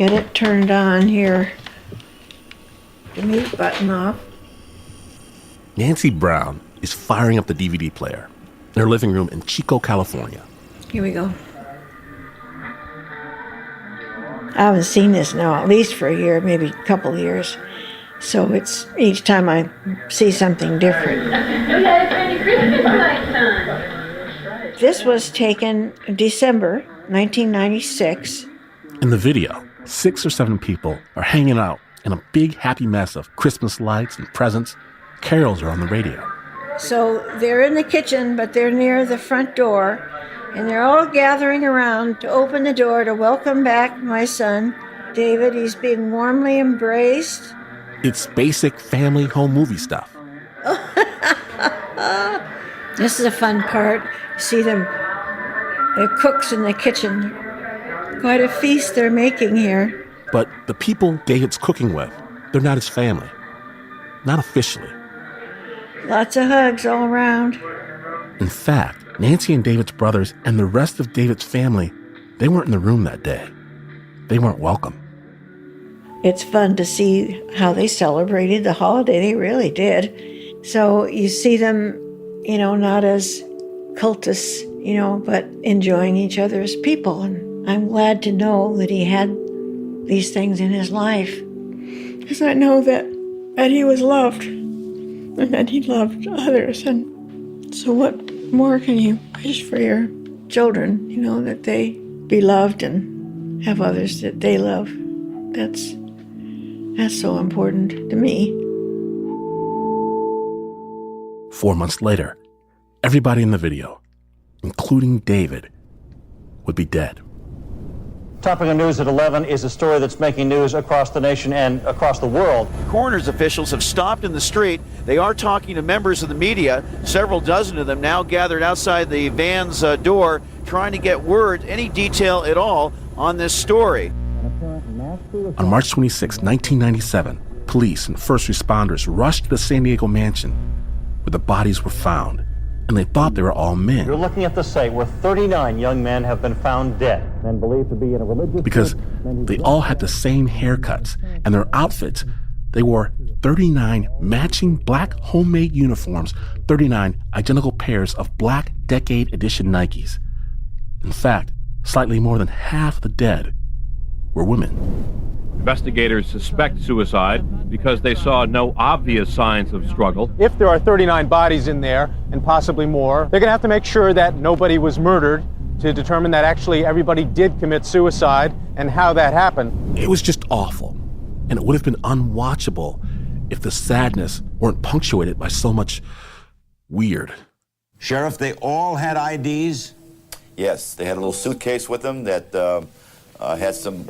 get it turned on here. The mute button off. Nancy Brown is firing up the DVD player in her living room in Chico, California. Here we go. I haven't seen this now at least for a year, maybe a couple years. So it's each time I see something different. This was taken in December 1996. In the video, 6 or 7 people are hanging out in a big happy mess of Christmas lights and presents. Carols are on the radio. So they're in the kitchen, but they're near the front door, and they're all gathering around to open the door to welcome back my son, David. He's being warmly embraced. It's basic family home movie stuff. This is a fun part. See them, the cooks in the kitchen. Quite a feast they're making here. But the people David's cooking with, they're not his family. Not officially. Lots of hugs all around. In fact, Nancy and David's brothers and the rest of David's family, they weren't in the room that day. They weren't welcome. It's fun to see how they celebrated the holiday. They really did. So you see them, not as cultists, but enjoying each other as people. And I'm glad to know that he had these things in his life. Because I know that he was loved and that he loved others. And so what more can you wish for your children, that they be loved and have others that they love? That's so important to me. 4 months later, everybody in the video, including David, would be dead. Topping the news at 11 is a story that's making news across the nation and across the world. Coroner's officials have stopped in the street. They are talking to members of the media, several dozen of them now gathered outside the van's door, trying to get word, any detail at all, on this story. On March 26, 1997, police and first responders rushed to the San Diego mansion where the bodies were found, and they thought they were all men. You're looking at the site where 39 young men have been found dead and believed to be in a religious... Because they all had the same haircuts, and their outfits, they wore 39 matching black homemade uniforms, 39 identical pairs of black Decade Edition Nikes. In fact, slightly more than half the dead were women. Investigators suspect suicide because they saw no obvious signs of struggle. If there are 39 bodies in there, and possibly more, they're going to have to make sure that nobody was murdered to determine that actually everybody did commit suicide and how that happened. It was just awful, and it would have been unwatchable if the sadness weren't punctuated by so much weird. Sheriff, they all had IDs? Yes, they had a little suitcase with them that had some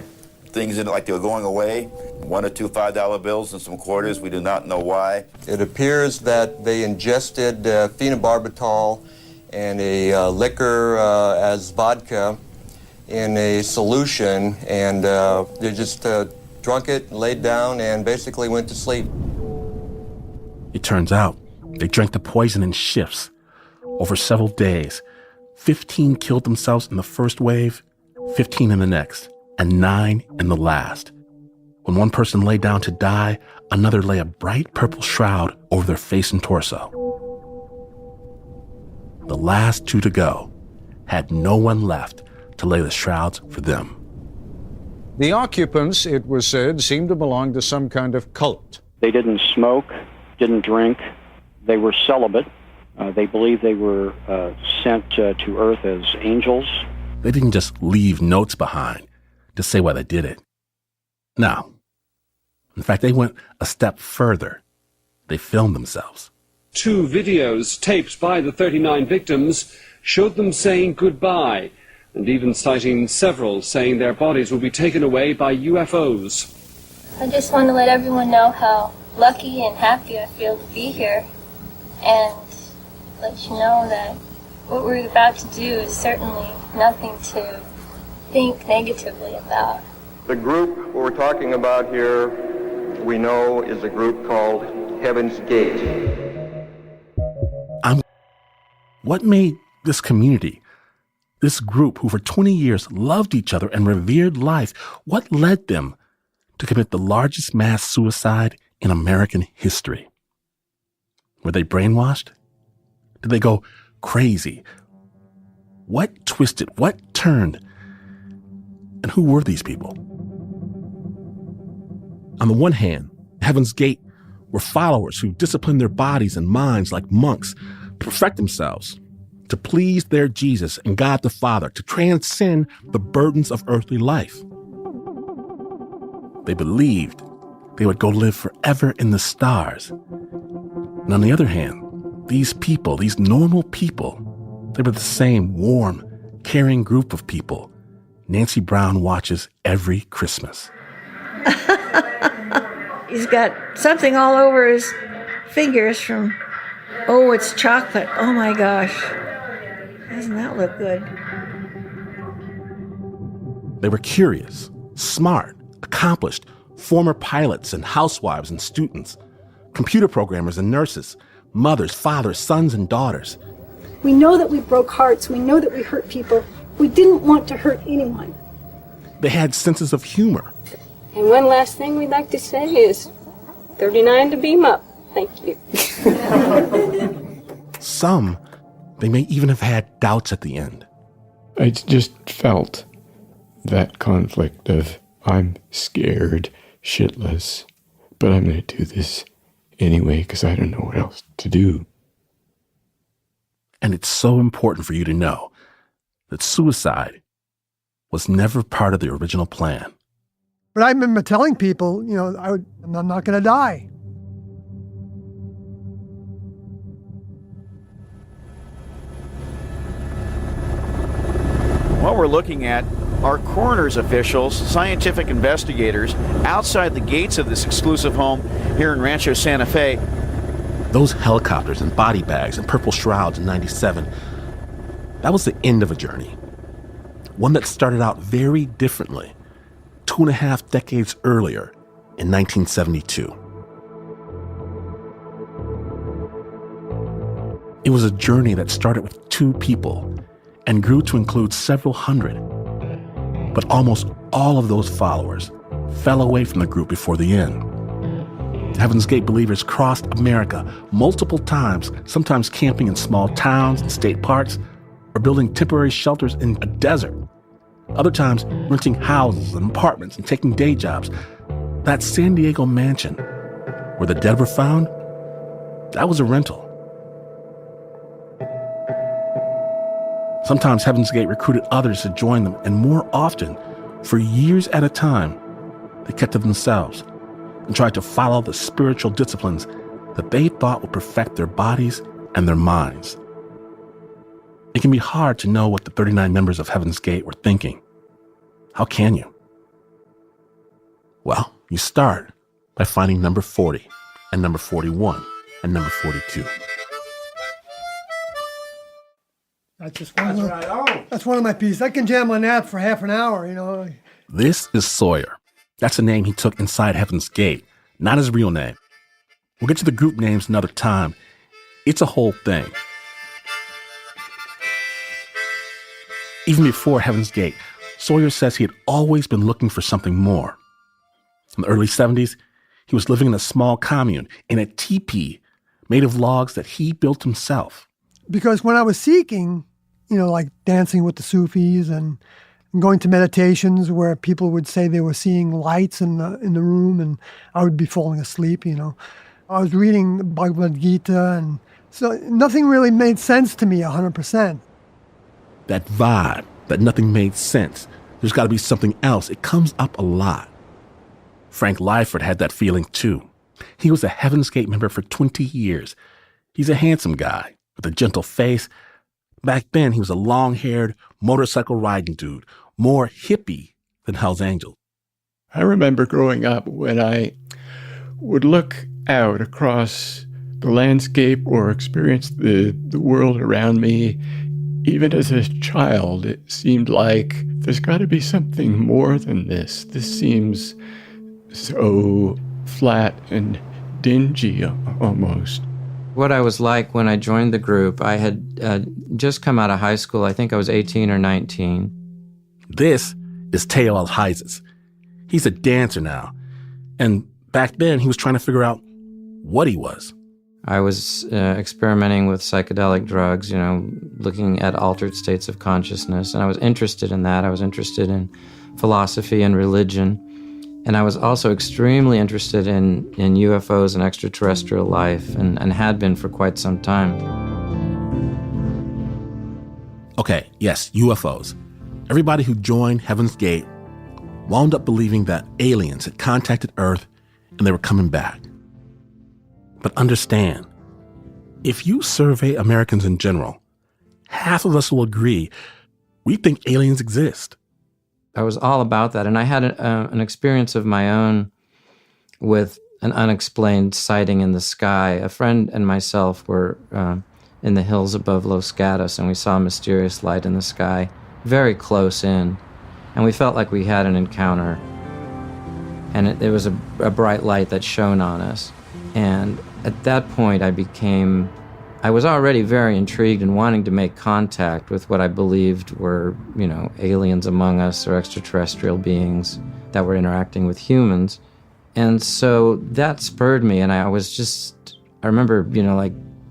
things in it like they were going away. 1 or 2 $5 bills and some quarters. We do not know why. It appears that they ingested phenobarbital and a liquor as vodka in a solution, and they just drunk it, laid down, and basically went to sleep. It turns out they drank the poison in shifts. Over several days, 15 killed themselves in the first wave, 15 in the next, and 9 in the last. When one person lay down to die, another lay a bright purple shroud over their face and torso. The last 2 to go had no one left to lay the shrouds for them. The occupants, it was said, seemed to belong to some kind of cult. They didn't smoke, didn't drink. They were celibate. They believed they were sent to Earth as angels. They didn't just leave notes behind to say why they did it. No. In fact, they went a step further. They filmed themselves. 2 videos taped by the 39 victims showed them saying goodbye, and even citing several saying their bodies will be taken away by UFOs. I just want to let everyone know how lucky and happy I feel to be here, and let you know that what we're about to do is certainly nothing to think negatively about. The group we're talking about here, we know, is a group called Heaven's Gate. What made this community This group, who for 20 years loved each other and revered life, what led them to commit the largest mass suicide in American history? Were they brainwashed? Did they go crazy? What twisted? What turned? And who were these people? On the one hand, Heaven's Gate were followers who disciplined their bodies and minds like monks to perfect themselves, to please their Jesus and God the Father, to transcend the burdens of earthly life. They believed they would go live forever in the stars. And on the other hand, these people, these normal people, they were the same warm, caring group of people Nancy Brown watches every Christmas. He's got something all over his fingers from, oh, it's chocolate. Oh my gosh. Doesn't that look good? They were curious, smart, accomplished, former pilots and housewives and students, computer programmers and nurses, mothers, fathers, sons and daughters. We know that we broke hearts. We know that we hurt people. We didn't want to hurt anyone. They had senses of humor. And one last thing we'd like to say is 39 to beam up. Thank you. Some, they may even have had doubts at the end. I just felt that conflict of I'm scared shitless, but I'm going to do this anyway because I don't know what else to do. And it's so important for you to know that suicide was never part of the original plan. But I remember telling people, I'm not going to die. What we're looking at are coroner's officials, scientific investigators outside the gates of this exclusive home here in Rancho Santa Fe. Those helicopters and body bags and purple shrouds in '97, that was the end of a journey. One that started out very differently 2.5 decades earlier in 1972. It was a journey that started with 2 people and grew to include several hundred. But almost all of those followers fell away from the group before the end. Heaven's Gate believers crossed America multiple times, sometimes camping in small towns and state parks or building temporary shelters in a desert. Other times, renting houses and apartments and taking day jobs. That San Diego mansion where the dead were found, that was a rental. Sometimes Heaven's Gate recruited others to join them, and more often, for years at a time, they kept to themselves and tried to follow the spiritual disciplines that they thought would perfect their bodies and their minds. It can be hard to know what the 39 members of Heaven's Gate were thinking. How can you? Well, you start by finding number 40 and number 41 and number 42. That's one of my pieces. I can jam on that for half an hour, This is Sawyer. That's a name he took inside Heaven's Gate, not his real name. We'll get to the group names another time. It's a whole thing. Even before Heaven's Gate, Sawyer says he had always been looking for something more. In the early 70s, he was living in a small commune in a teepee made of logs that he built himself. Because when I was seeking, like dancing with the Sufis and going to meditations where people would say they were seeing lights in the room and I would be falling asleep, I was reading the Bhagavad Gita, and so nothing really made sense to me 100%. That vibe, that nothing made sense. There's got to be something else. It comes up a lot. Frank Lyford had that feeling too. He was a Heaven's Gate member for 20 years. He's a handsome guy with a gentle face. Back then, he was a long-haired, motorcycle-riding dude, more hippie than Hell's Angels. I remember growing up when I would look out across the landscape or experience the world around me. Even as a child, it seemed like there's got to be something more than this. This seems so flat and dingy almost. what I was like when I joined the group. I had just come out of high school. I think I was 18 or 19. This is Teo Alhizes. He's a dancer now. And back then, he was trying to figure out what he was. I was experimenting with psychedelic drugs, looking at altered states of consciousness. And I was interested in that. I was interested in philosophy and religion. And I was also extremely interested in UFOs and extraterrestrial life, and had been for quite some time. Okay, yes, UFOs. Everybody who joined Heaven's Gate wound up believing that aliens had contacted Earth and they were coming back. But understand, if you survey Americans in general, half of us will agree we think aliens exist. I was all about that, and I had an experience of my own with an unexplained sighting in the sky. A friend and myself were in the hills above Los Gatos, and we saw a mysterious light in the sky, very close in, and we felt like we had an encounter. And it was a bright light that shone on us. And at that point, I was already very intrigued and wanting to make contact with what I believed were, aliens among us or extraterrestrial beings that were interacting with humans. And so that spurred me, and I remember,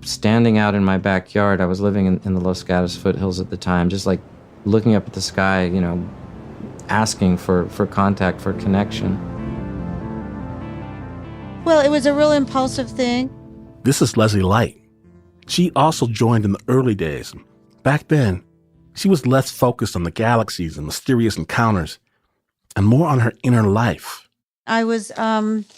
standing out in my backyard. I was living in the Los Gatos foothills at the time, just like looking up at the sky, asking for contact, for connection. Well, it was a real impulsive thing. This is Leslie Light. She also joined in the early days. Back then, she was less focused on the galaxies and mysterious encounters and more on her inner life. I was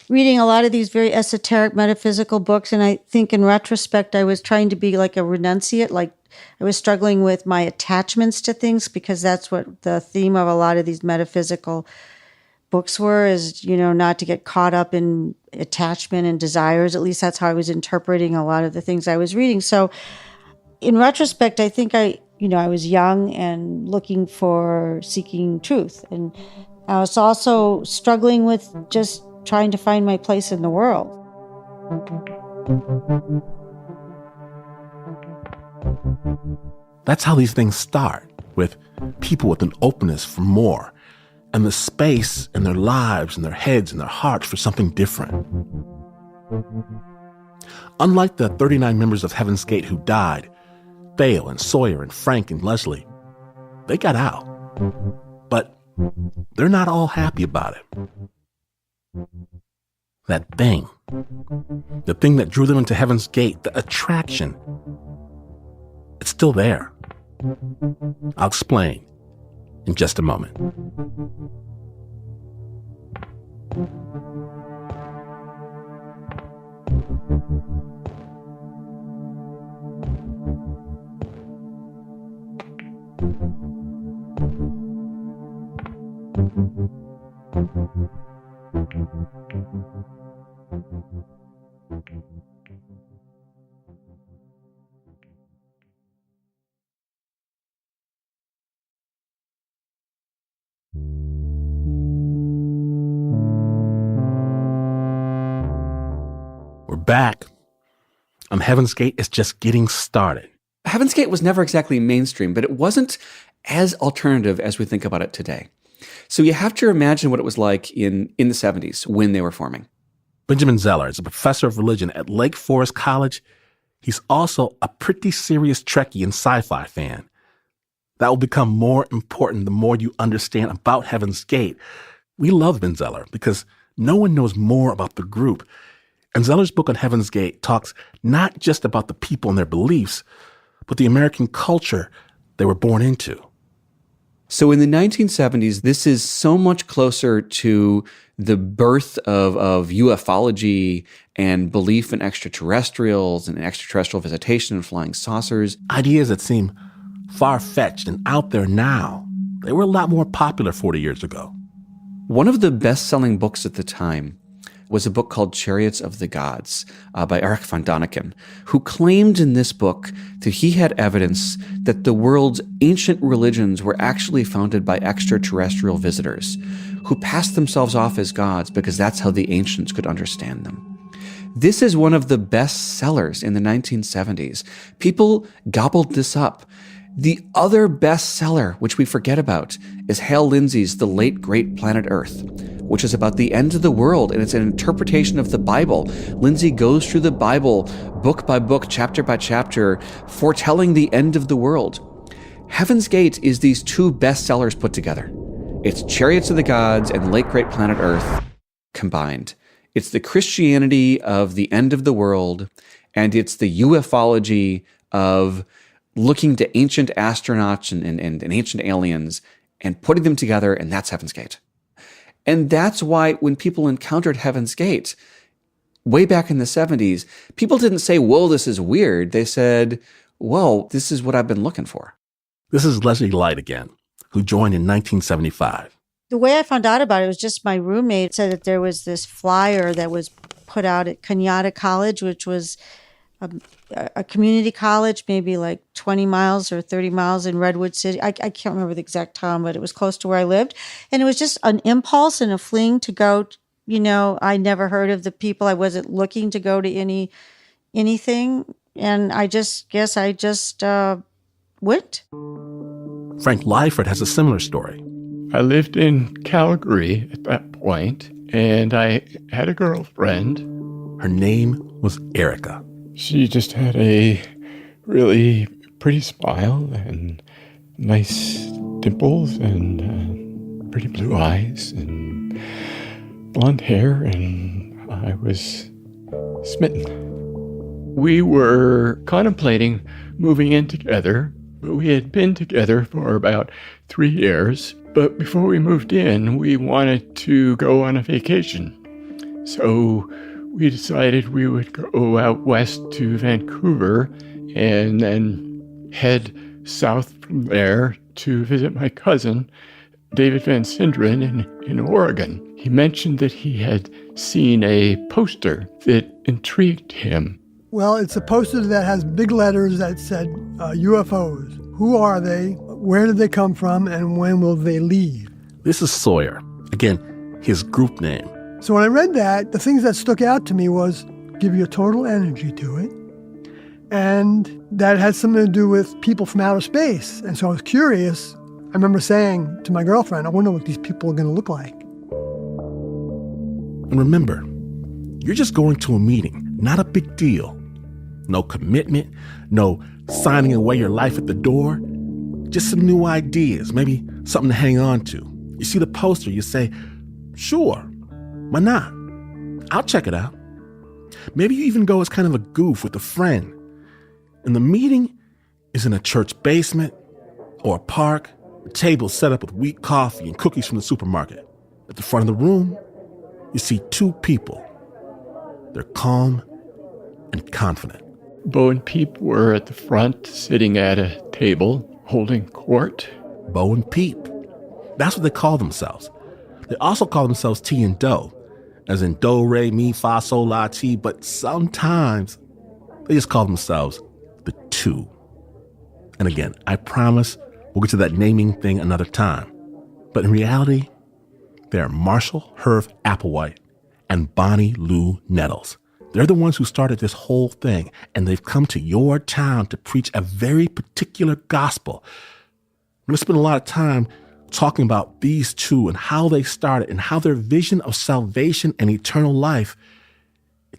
reading a lot of these very esoteric metaphysical books, and I think in retrospect, I was trying to be like a renunciate, like I was struggling with my attachments to things, because that's what the theme of a lot of these metaphysical books were, is, not to get caught up in attachment and desires. At least that's how I was interpreting a lot of the things I was reading. So in retrospect, I think I was young and seeking truth. And I was also struggling with just trying to find my place in the world. That's how these things start, with people with an openness for more, and the space in their lives and their heads and their hearts for something different. Unlike the 39 members of Heaven's Gate who died, Theo and Sawyer and Frank and Leslie, they got out. But they're not all happy about it. That thing, the thing that drew them into Heaven's Gate, the attraction, it's still there. I'll explain in just a moment. We're back. Heaven's Gate is just getting started. Heaven's Gate was never exactly mainstream, but it wasn't as alternative as we think about it today. So you have to imagine what it was like in the 70s when they were forming. Benjamin Zeller is a professor of religion at Lake Forest College. He's also a pretty serious Trekkie and sci-fi fan. That will become more important the more you understand about Heaven's Gate. We love Ben Zeller because no one knows more about the group. And Zeller's book on Heaven's Gate talks not just about the people and their beliefs, but the American culture they were born into. So in the 1970s, this is so much closer to the birth of ufology and belief in extraterrestrials and extraterrestrial visitation and flying saucers. Ideas that seem far-fetched and out there now, they were a lot more popular 40 years ago. One of the best-selling books at the time was a book called Chariots of the Gods by Erich von Däniken, who claimed in this book that he had evidence that the world's ancient religions were actually founded by extraterrestrial visitors who passed themselves off as gods because that's how the ancients could understand them. This is one of the best sellers in the 1970s. People gobbled this up. The other bestseller, which we forget about, is Hal Lindsey's The Late Great Planet Earth, which is about the end of the world, and it's an interpretation of the Bible. Lindsey goes through the Bible book by book, chapter by chapter, foretelling the end of the world. Heaven's Gate is these two bestsellers put together. It's Chariots of the Gods and Late Great Planet Earth combined. It's the Christianity of the end of the world, and it's the ufology of looking to ancient astronauts and ancient aliens and putting them together, and that's Heaven's Gate. And that's why when people encountered Heaven's Gate, way back in the 70s, people didn't say, whoa, this is weird. They said, whoa, this is what I've been looking for. This is Leslie Light again, who joined in 1975. The way I found out about it was just my roommate said that there was this flyer that was put out at Kenyatta College, which was a community college, maybe like 20 miles or 30 miles in Redwood City. I can't remember the exact town, but it was close to where I lived. And it was just an impulse and a fling to go. I never heard of the people. I wasn't looking to go to anything. And I just guess I just went. Frank Lyford has a similar story. I lived in Calgary at that point, and I had a girlfriend. Her name was Erica. She just had a really pretty smile and nice dimples and pretty blue eyes and blonde hair, and I was smitten. We were contemplating moving in together. We had been together for about 3 years, but before we moved in, we wanted to go on a vacation. So we decided we would go out west to Vancouver and then head south from there to visit my cousin, David Van Sinderen, in Oregon. He mentioned that he had seen a poster that intrigued him. Well, it's a poster that has big letters that said UFOs. Who are they? Where did they come from? And when will they leave? This is Sawyer. Again, his group name. So when I read that, the things that stuck out to me was give you a total energy to it. And that had something to do with people from outer space. And so I was curious. I remember saying to my girlfriend, I wonder what these people are going to look like. And remember, you're just going to a meeting, not a big deal. No commitment, no signing away your life at the door. Just some new ideas, maybe something to hang on to. You see the poster, you say, sure, why not? I'll check it out. Maybe you even go as kind of a goof with a friend. And the meeting is in a church basement or a park, a table set up with weak coffee and cookies from the supermarket. At the front of the room, you see two people. They're calm and confident. Bo and Peep were at the front, sitting at a table, holding court. Bo and Peep. That's what they call themselves. They also call themselves T and Do, as in do, re, mi, fa, sol, la, ti, but sometimes they just call themselves the Two. And again, I promise we'll get to that naming thing another time. But in reality, they're Marshall Herv Applewhite and Bonnie Lou Nettles. They're the ones who started this whole thing, and they've come to your town to preach a very particular gospel. I'm going to spend a lot of time talking about these two and how they started and how their vision of salvation and eternal life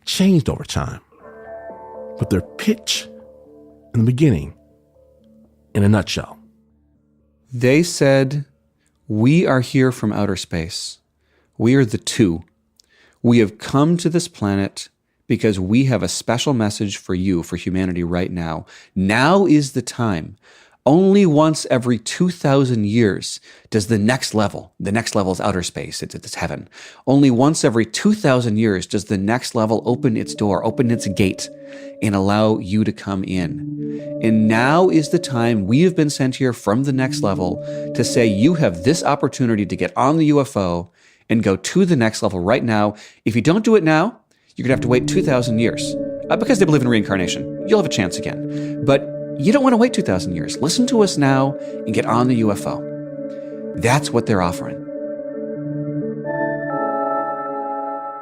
changed over time. But their pitch in the beginning, in a nutshell. They said, we are here from outer space. We are the Two. We have come to this planet because we have a special message for you, for humanity right now. Now is the time. Only once every 2,000 years does the next level is outer space, it's heaven. Only once every 2,000 years does the next level open its door, open its gate, and allow you to come in. And now is the time we have been sent here from the next level to say you have this opportunity to get on the UFO and go to the next level right now. If you don't do it now, you're going to have to wait 2,000 years. Because they believe in reincarnation. You'll have a chance again. But you don't want to wait 2,000 years. Listen to us now and get on the UFO. That's what they're offering.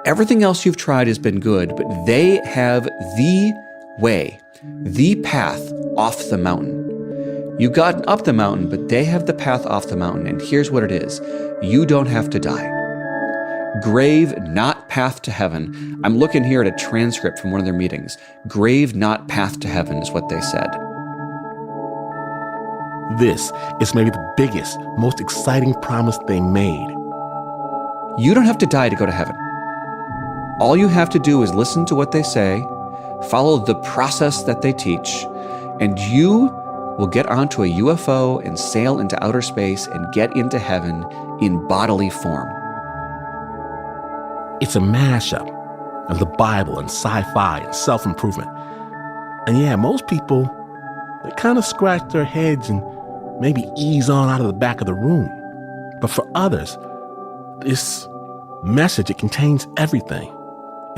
Everything else you've tried has been good, but they have the way, the path off the mountain. You've gotten up the mountain, but they have the path off the mountain, and here's what it is. You don't have to die. Grave, not path to heaven. I'm looking here at a transcript from one of their meetings. Grave, not path to heaven is what they said. This is maybe the biggest, most exciting promise they made. You don't have to die to go to heaven. All you have to do is listen to what they say, follow the process that they teach, and you will get onto a UFO and sail into outer space and get into heaven in bodily form. It's a mashup of the Bible and sci-fi and self-improvement. And yeah, most people, they kind of scratch their heads and maybe ease on out of the back of the room. But for others, this message, it contains everything.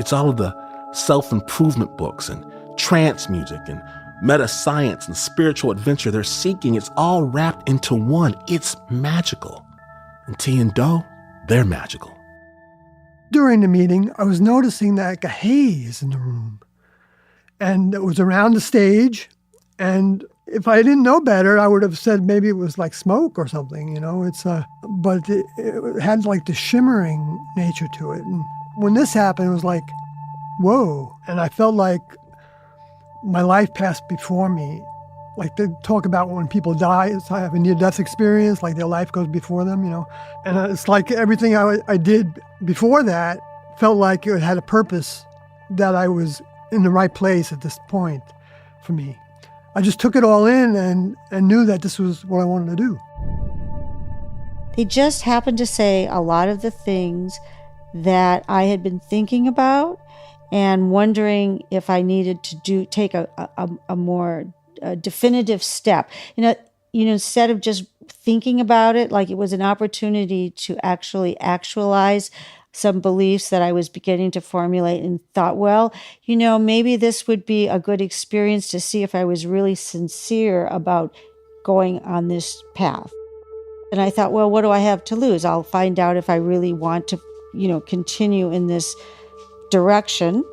It's all of the self-improvement books and trance music and meta-science and spiritual adventure they're seeking. It's all wrapped into one. It's magical. And T and Do, they're magical. During the meeting, I was noticing like a haze in the room. And it was around the stage. And if I didn't know better, I would have said maybe it was like smoke or something, you know. But it had like the shimmering nature to it. And when this happened, it was like, whoa. And I felt like my life passed before me. Like they talk about when people die, it's have a near-death experience, like their life goes before them, you know. And it's like everything I did before that felt like it had a purpose, that I was in the right place at this point for me. I just took it all in and knew that this was what I wanted to do. They just happened to say a lot of the things that I had been thinking about and wondering if I needed to take a more definitive step. You know, instead of just thinking about it, like it was an opportunity to actually actualize some beliefs that I was beginning to formulate, and thought, well, you know, maybe this would be a good experience to see if I was really sincere about going on this path. And I thought, well, what do I have to lose? I'll find out if I really want to, you know, continue in this direction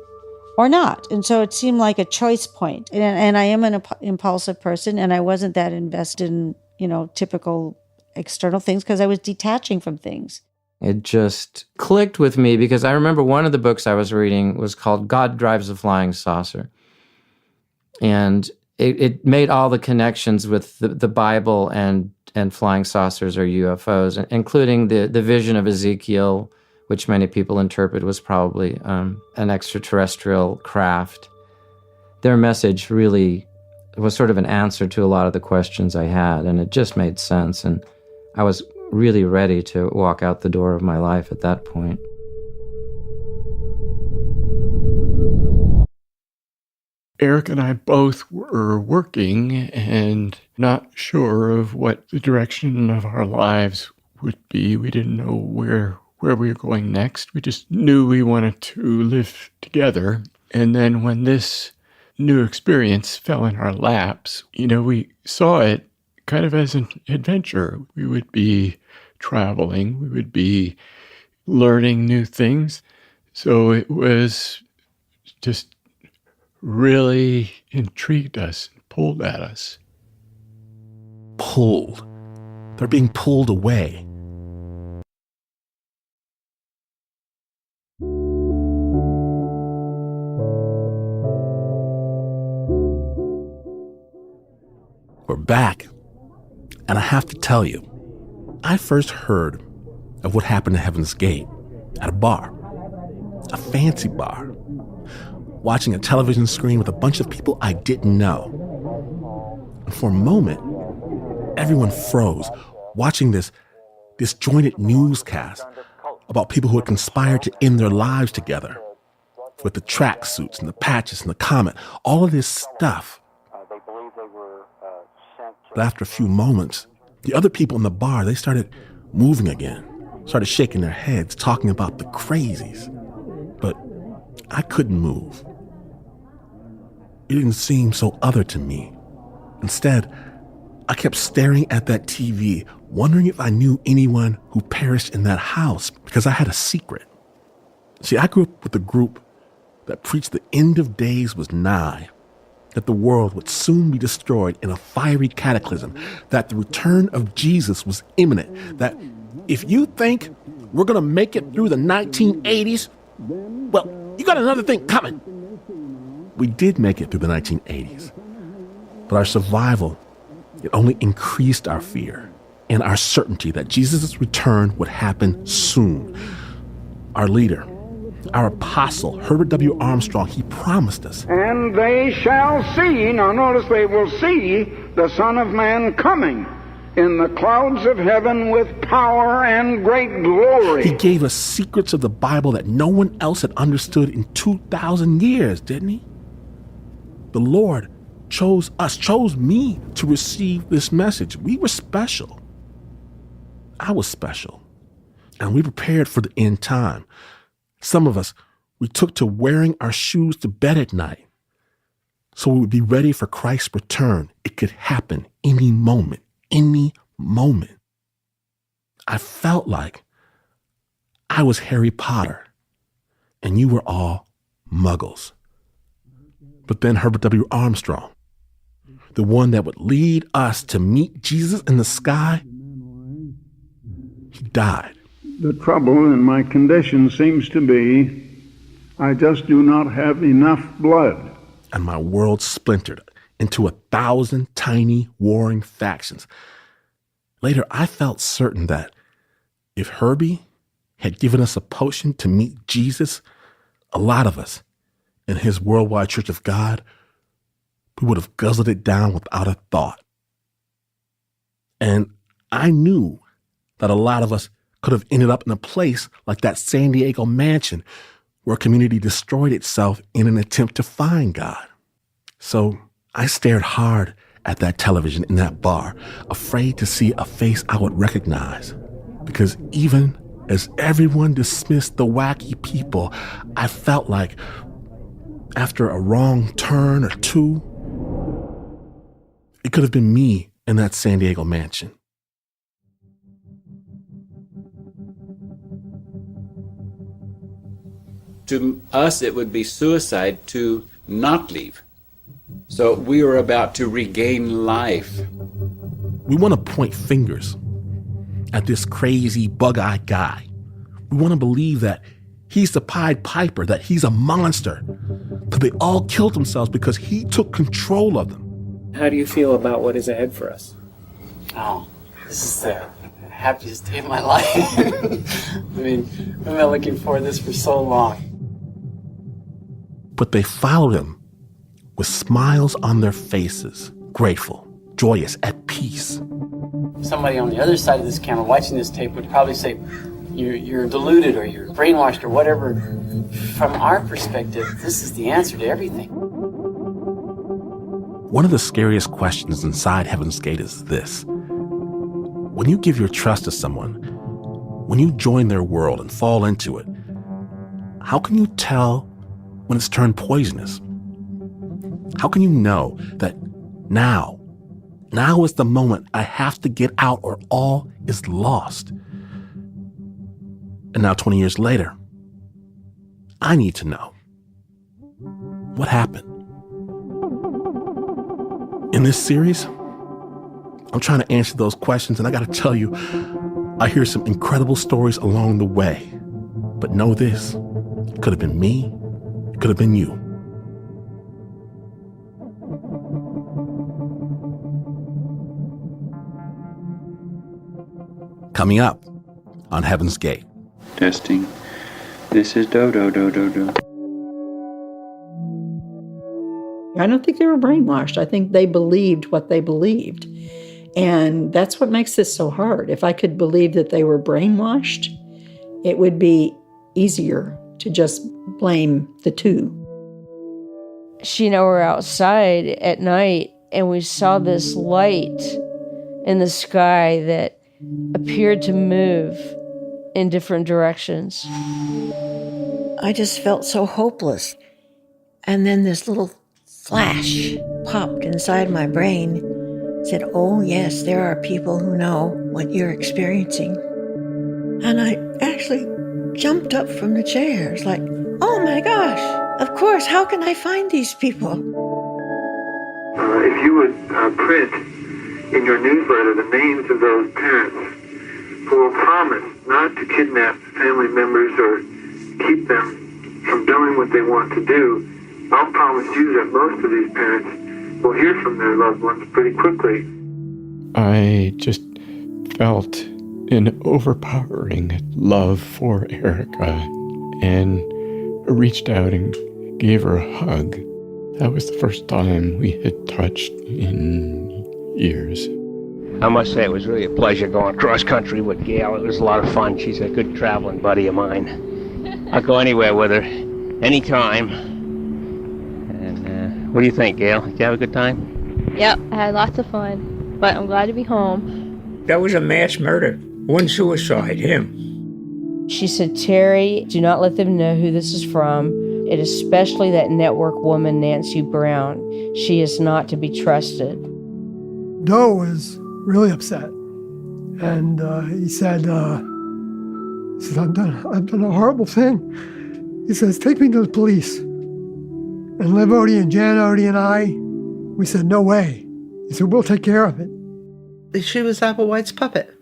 or not. And so it seemed like a choice point. And I am an impulsive person, and I wasn't that invested in, you know, typical external things because I was detaching from things. It just clicked with me because I remember one of the books I was reading was called God Drives a Flying Saucer. And it made all the connections with the Bible and flying saucers or UFOs, including the vision of Ezekiel, which many people interpret was probably an extraterrestrial craft. Their message really was sort of an answer to a lot of the questions I had, and it just made sense. And I was really ready to walk out the door of my life at that point. Eric and I both were working and not sure of what the direction of our lives would be. We didn't know where we were going next. We just knew we wanted to live together. And then when this new experience fell in our laps, you know, we saw it kind of as an adventure. We would be traveling, we would be learning new things. So it was just really intrigued us, pulled at us. Pulled. They're being pulled away. We're back. And I have to tell you, I first heard of what happened to Heaven's Gate at a bar, a fancy bar, watching a television screen with a bunch of people I didn't know. And for a moment, everyone froze, watching this disjointed newscast about people who had conspired to end their lives together, with the tracksuits and the patches and the comet, all of this stuff. But after a few moments, the other people in the bar, they started moving again, started shaking their heads, talking about the crazies. But I couldn't move. It didn't seem so other to me. Instead, I kept staring at that TV, wondering if I knew anyone who perished in that house, because I had a secret. See, I grew up with a group that preached the end of days was nigh, that the world would soon be destroyed in a fiery cataclysm, that the return of Jesus was imminent, that if you think we're going to make it through the 1980s, well, you got another thing coming. We did make it through the 1980s, but our survival, it only increased our fear and our certainty that Jesus' return would happen soon. Our leader, our apostle, Herbert W. Armstrong, he promised us. And they shall see, now notice they will see the Son of Man coming in the clouds of heaven with power and great glory. He gave us secrets of the Bible that no one else had understood in 2,000 years, didn't he? The Lord chose us, chose me to receive this message. We were special. I was special. And we prepared for the end time. Some of us, we took to wearing our shoes to bed at night so we would be ready for Christ's return. It could happen any moment, any moment. I felt like I was Harry Potter and you were all muggles. But then Herbert W. Armstrong, the one that would lead us to meet Jesus in the sky, he died. The trouble in my condition seems to be I just do not have enough blood. And my world splintered into 1,000 tiny warring factions. Later, I felt certain that if Herbie had given us a potion to meet Jesus, a lot of us in his worldwide Church of God, we would have guzzled it down without a thought. And I knew that a lot of us could have ended up in a place like that San Diego mansion where community destroyed itself in an attempt to find God. So I stared hard at that television in that bar, afraid to see a face I would recognize. Because even as everyone dismissed the wacky people, I felt like after a wrong turn or two, it could have been me in that San Diego mansion. To us, it would be suicide to not leave. So we were about to regain life. We want to point fingers at this crazy bug-eyed guy. We want to believe that he's the Pied Piper, that he's a monster, that they all killed themselves because he took control of them. How do you feel about what is ahead for us? Oh, this is the happiest day of my life. I mean, I've been looking for this for so long. But they followed him with smiles on their faces, grateful, joyous, at peace. Somebody on the other side of this camera watching this tape would probably say, you're deluded or you're brainwashed or whatever. From our perspective, this is the answer to everything. One of the scariest questions inside Heaven's Gate is this. When you give your trust to someone, when you join their world and fall into it, how can you tell when it's turned poisonous? How can you know that now is the moment I have to get out or all is lost? And now 20 years later, I need to know. What happened? In this series, I'm trying to answer those questions, and I gotta tell you, I hear some incredible stories along the way. But know this, it could have been me, it could have been you. Coming up on Heaven's Gate. Testing. This is Dodo. I don't think they were brainwashed. I think they believed what they believed. And that's what makes this so hard. If I could believe that they were brainwashed, it would be easier to just blame the two. She and I were outside at night, and we saw this light in the sky that appeared to move in different directions. I just felt so hopeless. And then this little flash popped inside my brain, said, oh yes, there are people who know what you're experiencing. And I actually jumped up from the chairs like, oh my gosh, of course, how can I find these people? If you would print in your newsletter the names of those parents who will promise not to kidnap family members or keep them from doing what they want to do, I'll promise you that most of these parents will hear from their loved ones pretty quickly. I just felt an overpowering love for Erica and reached out and gave her a hug. That was the first time we had touched in years. I must say it was really a pleasure going cross country with Gail. It was a lot of fun. She's a good traveling buddy of mine. I'll go anywhere with her, anytime. And what do you think, Gail? Did you have a good time? Yep, I had lots of fun, but I'm glad to be home. That was a mass murder. One suicide, him. She said, Terry, do not let them know who this is from, and especially that network woman, Nancy Brown. She is not to be trusted. Doe was really upset. And he said, I've done a horrible thing. He says, take me to the police. And Liv Odie and Jan Odie and I, we said, no way. He said, we'll take care of it. She was Applewhite's puppet.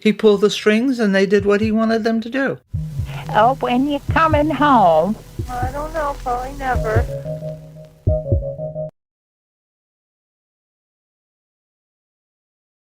He pulled the strings and they did what he wanted them to do. Oh, when you coming home? I don't know, probably never.